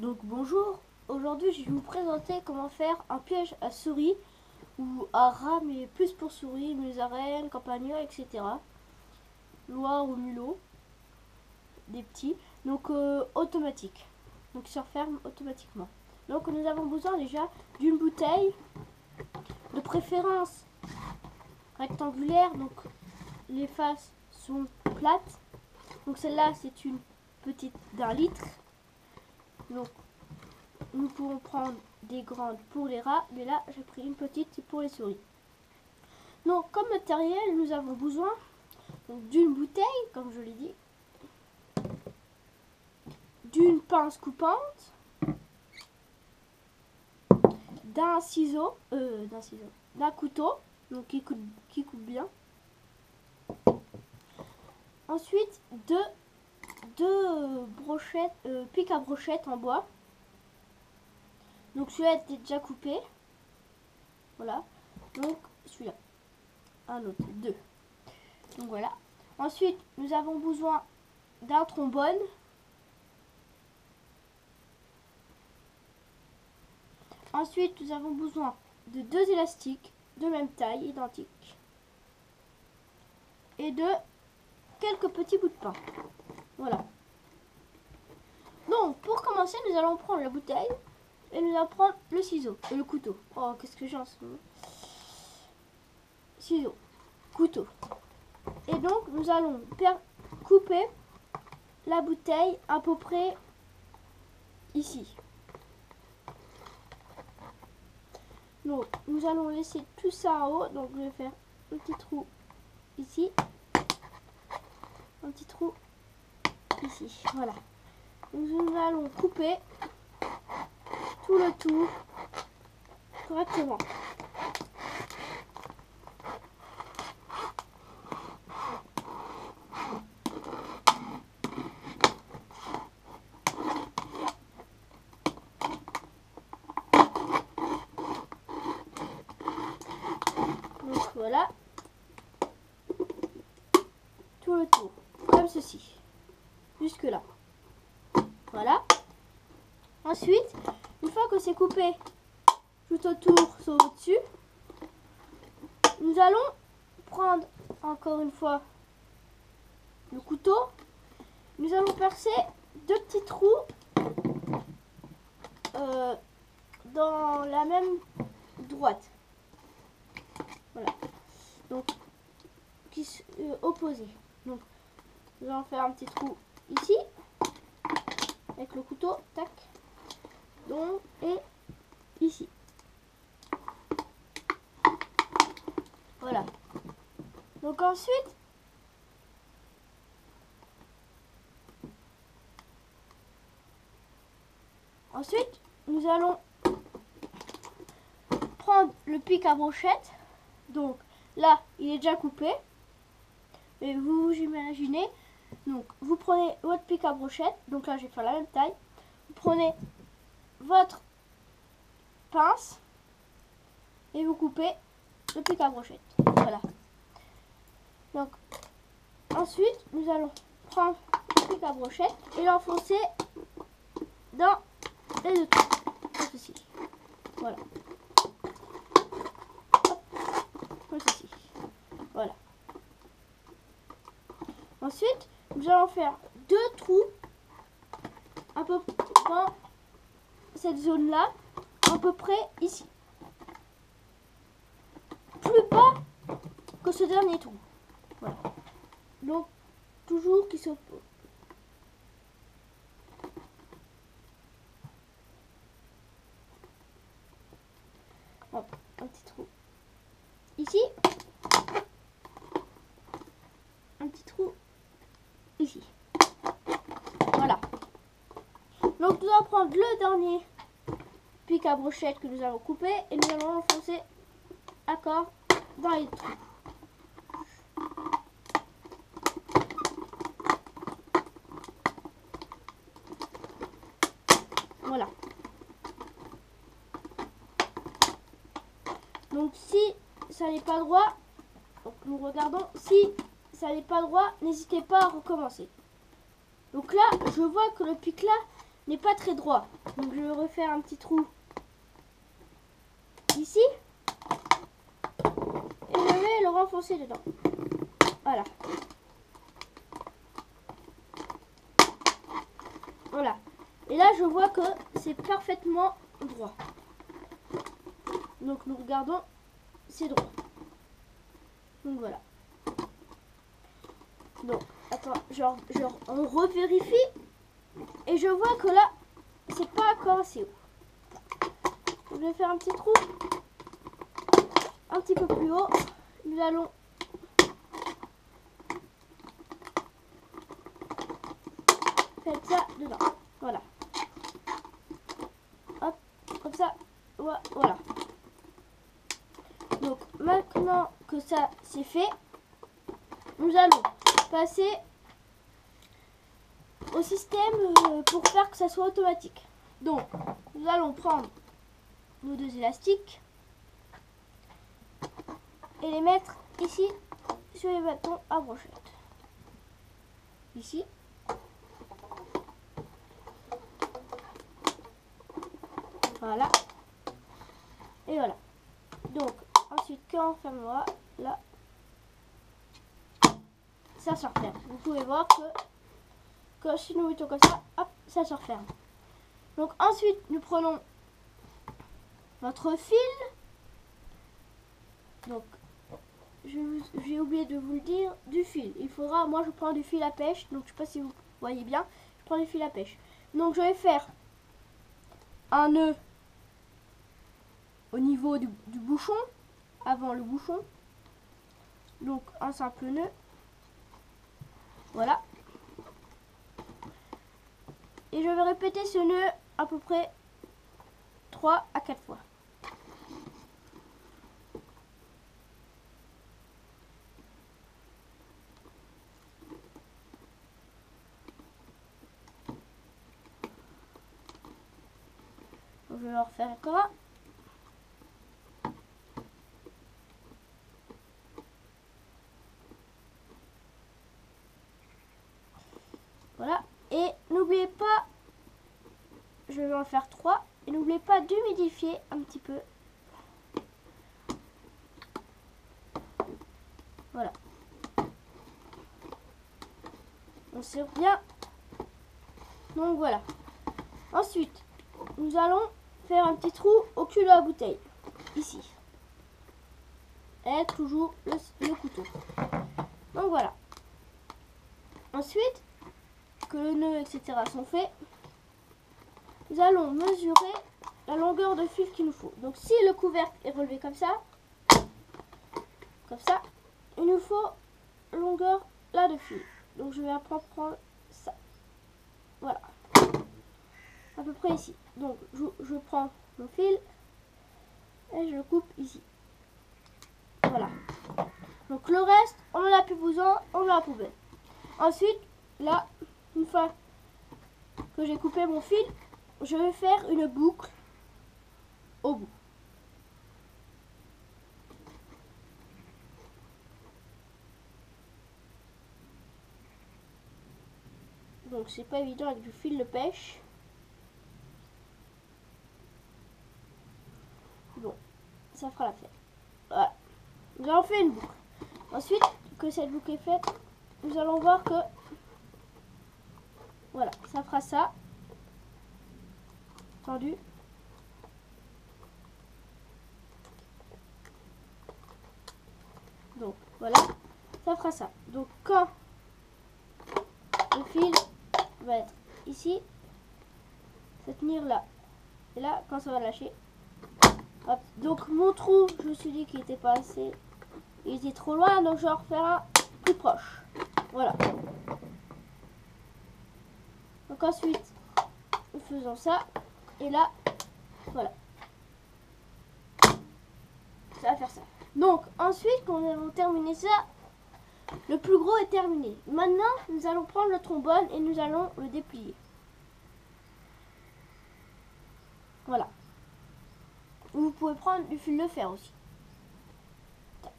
Donc bonjour, aujourd'hui je vais vous présenter comment faire un piège à souris ou à rat, mais plus pour souris, musaraigne, campagnol, etc. Loire ou mulot, des petits, donc automatique, donc il se referme automatiquement. Donc nous avons besoin déjà d'une bouteille, de préférence rectangulaire, donc les faces sont plates. Donc celle-là c'est une petite d'1 litre. Donc nous pouvons prendre des grandes pour les rats, mais là j'ai pris une petite pour les souris. Donc comme matériel, nous avons besoin d'une bouteille, comme je l'ai dit, d'une pince coupante, d'un couteau, donc qui coupe bien. Ensuite deux brochettes, pic à brochette en bois. Donc celui-là était déjà coupé. Voilà. Donc celui-là. Un autre, 2. Donc voilà. Ensuite, nous avons besoin d'un trombone. Ensuite, nous avons besoin de 2 élastiques de même taille, identiques. Et de quelques petits bouts de pain. Voilà. Donc, pour commencer, nous allons prendre la bouteille et nous allons prendre le ciseau et le couteau. Oh, qu'est-ce que j'ai en ce moment. Ciseaux, couteau. Et donc, nous allons couper la bouteille à peu près ici. Donc, nous allons laisser tout ça en haut. Donc, je vais faire un petit trou ici. Un petit trou ici. Voilà. Donc, nous allons couper tout le tour correctement. Donc voilà, tout le tour, comme ceci, jusque là. Voilà. Ensuite, une fois que c'est coupé tout autour, sauf au-dessus, nous allons prendre encore une fois le couteau. Nous allons percer 2 petits trous dans la même droite. Voilà. Donc, opposés. Donc, nous allons faire un petit trou ici avec le couteau, tac. Donc, et ici. Voilà. Donc ensuite, nous allons prendre le pic à brochette. Donc là, il est déjà coupé. Mais vous imaginez, donc vous prenez votre pic à brochette. Donc là, j'ai fait la même taille. Vous prenez votre pince et vous coupez le pic à brochette. Voilà. Donc ensuite, nous allons prendre le pic à brochette et l'enfoncer dans les 2 trous, comme ceci. Voilà. Hop, comme ceci. Voilà. Ensuite, nous allons faire 2 trous à peu près dans cette zone-là, à peu près ici. Plus bas que ce dernier trou. Voilà. Donc, toujours qui s'oppose. Hop, un petit trou ici. Un petit trou ici. Voilà. Donc, nous allons prendre le dernier pic à brochette que nous avons coupé et nous allons l'enfoncer encore dans les trous. Voilà. Donc si ça n'est pas droit, donc nous regardons, si ça n'est pas droit, n'hésitez pas à recommencer. Donc là, je vois que le pic là n'est pas très droit. Donc je vais refaire un petit trou ici. Et je vais le renfoncer dedans. Voilà. Voilà. Et là, je vois que c'est parfaitement droit. Donc nous regardons, c'est droit. Donc voilà. Donc, attends, on revérifie. Et je vois que là, c'est pas encore assez haut. Je vais faire un petit trou. Un petit peu plus haut. Nous allons faire ça dedans. Voilà. Hop, comme ça. Voilà. Donc, maintenant que ça c'est fait, nous allons passer au système pour faire que ça soit automatique. Donc, nous allons prendre nos deux élastiques et les mettre ici sur les bâtons à brochette. Ici. Voilà. Et voilà. Donc, ensuite, quand on fermera, là, ça se referme. Vous pouvez voir que si nous mettons comme ça, hop, ça se referme. Donc, ensuite, nous prenons notre fil. Donc, j'ai oublié de vous le dire, du fil. Il faudra, moi je prends du fil à pêche, donc je sais pas si vous voyez bien, je prends du fil à pêche. Donc, je vais faire un nœud au niveau du bouchon, avant le bouchon. Donc, un simple nœud. Voilà. Et je vais répéter ce nœud à peu près 3 à 4 fois. Donc, je vais en refaire encore un. Voilà. Et n'oubliez pas, je vais en faire 3. Et n'oubliez pas d'humidifier un petit peu. Voilà. On serre bien. Donc voilà. Ensuite, nous allons faire un petit trou au cul de la bouteille. Ici. Et toujours le couteau. Donc voilà. Ensuite, que le nœud, etc. sont faits, nous allons mesurer la longueur de fil qu'il nous faut. Donc si le couvercle est relevé comme ça, il nous faut longueur là de fil. Donc je vais prendre ça. Voilà. À peu près ici. Donc je prends mon fil et je le coupe ici. Voilà. Donc le reste, on en a plus besoin, on met à la poubelle. Ensuite, là, une fois que j'ai coupé mon fil, je vais faire une boucle au bout. Donc c'est pas évident avec du fil de pêche. Bon, ça fera l'affaire. Voilà. Nous allons faire une boucle. Ensuite que cette boucle est faite, nous allons voir que voilà, ça fera ça. Tendu. Donc voilà, ça fera ça. Donc quand le fil va être ici, se tenir là. Et là, quand ça va lâcher. Hop. Donc mon trou, je me suis dit qu'il n'était pas assez. Il était trop loin, donc je vais en refaire un plus proche. Voilà. Donc ensuite, nous faisons ça. Et là, voilà. Ça va faire ça. Donc ensuite, quand nous avons terminé ça, le plus gros est terminé. Maintenant, nous allons prendre le trombone et nous allons le déplier. Voilà. Vous pouvez prendre du fil de fer aussi. Tac.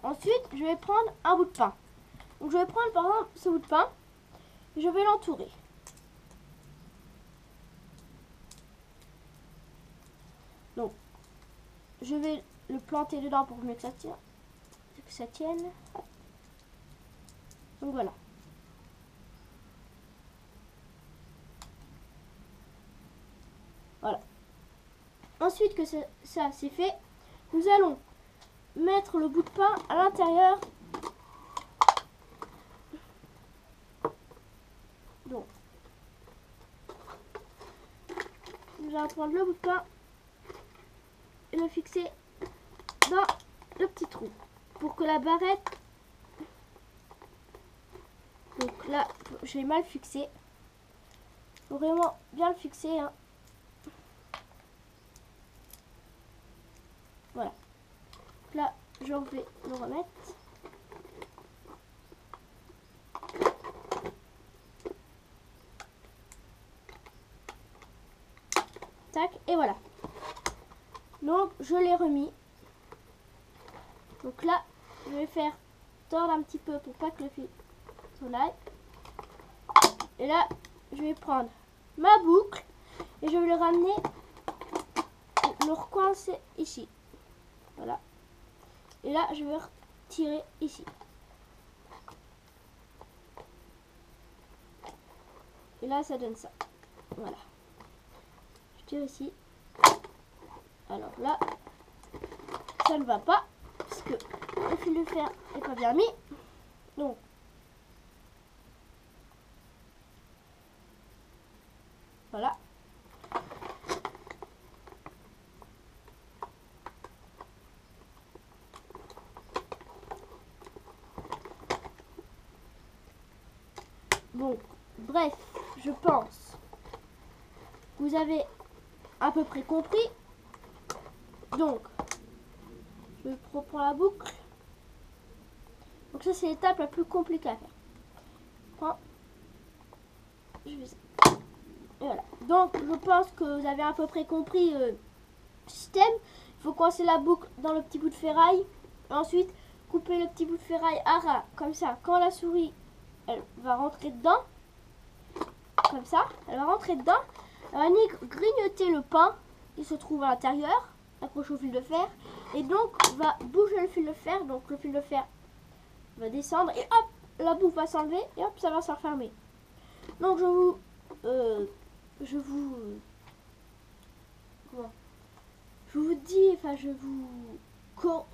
Ensuite, je vais prendre un bout de pain. Donc je vais prendre par exemple ce bout de pain. Et je vais l'entourer. Donc, je vais le planter dedans pour mieux que ça tienne. Donc voilà. Voilà. Ensuite que ça c'est fait, nous allons mettre le bout de pain à l'intérieur. Donc, nous allons prendre le bout de pain et le fixer dans le petit trou pour que la barrette. Donc là, j'ai mal fixé. Faut vraiment bien le fixer, hein. Voilà. Donc là, je vais le remettre. Tac, et voilà. Donc, je l'ai remis. Donc là, je vais faire tordre un petit peu pour pas que le fil s'en aille. Et là, je vais prendre ma boucle et je vais le ramener, le recoincer ici. Voilà. Et là, je vais retirer ici. Et là, ça donne ça. Voilà. Je tire ici. Alors là, ça ne va pas parce que le fil de fer n'est pas bien mis. Donc, voilà. Bon, bref, je pense que vous avez à peu près compris. Donc, je reprends la boucle. Donc ça, c'est l'étape la plus compliquée à faire. Je fais ça. Et voilà. Donc, je pense que vous avez à peu près compris le système. Il faut coincer la boucle dans le petit bout de ferraille. Ensuite, couper le petit bout de ferraille à ras. Comme ça, quand la souris, elle va rentrer dedans. Comme ça, elle va rentrer dedans. Elle va grignoter le pain qui se trouve à l'intérieur, accroché au fil de fer. Et donc, va bouger le fil de fer. Donc, le fil de fer va descendre. Et hop, la boucle va s'enlever. Et hop, ça va se refermer. Donc, je vous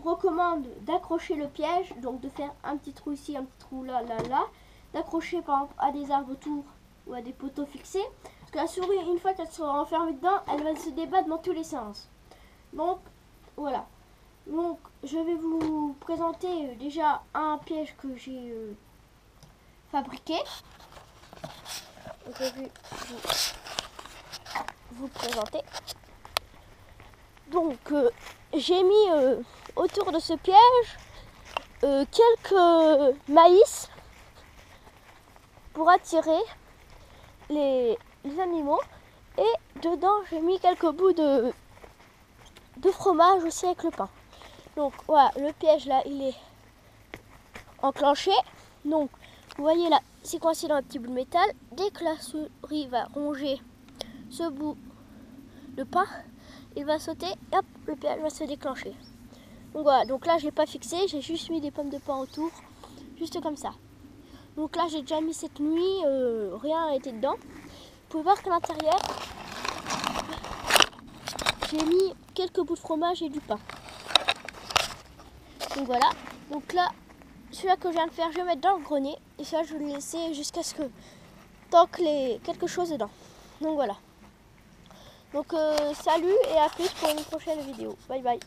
recommande d'accrocher le piège, donc de faire un petit trou ici, un petit trou là, d'accrocher par exemple à des arbres autour ou à des poteaux fixés, parce que la souris, une fois qu'elle sera enfermée dedans, elle va se débattre dans tous les sens. Donc voilà. Donc je vais vous présenter déjà un piège que j'ai fabriqué. Je vais vous présenter. Donc j'ai mis autour de ce piège quelques maïs pour attirer les animaux, et dedans j'ai mis quelques bouts de fromage aussi avec le pain. Donc voilà, le piège là il est enclenché. Donc vous voyez là, c'est coincé dans un petit bout de métal. Dès que la souris va ronger ce bout de pain, il va sauter et hop, le piège va se déclencher. Donc voilà, donc là j'ai pas fixé, j'ai juste mis des pommes de pain autour, juste comme ça. Donc là j'ai déjà mis cette nuit, rien n'a été dedans. Vous pouvez voir qu'à l'intérieur, j'ai mis quelques bouts de fromage et du pain. Donc voilà, donc là, celui-là que je viens de faire, je vais mettre dans le grenier. Et ça, je vais le laisser jusqu'à ce que, tant que quelque chose dedans. Donc voilà. Donc salut et à plus pour une prochaine vidéo. Bye bye.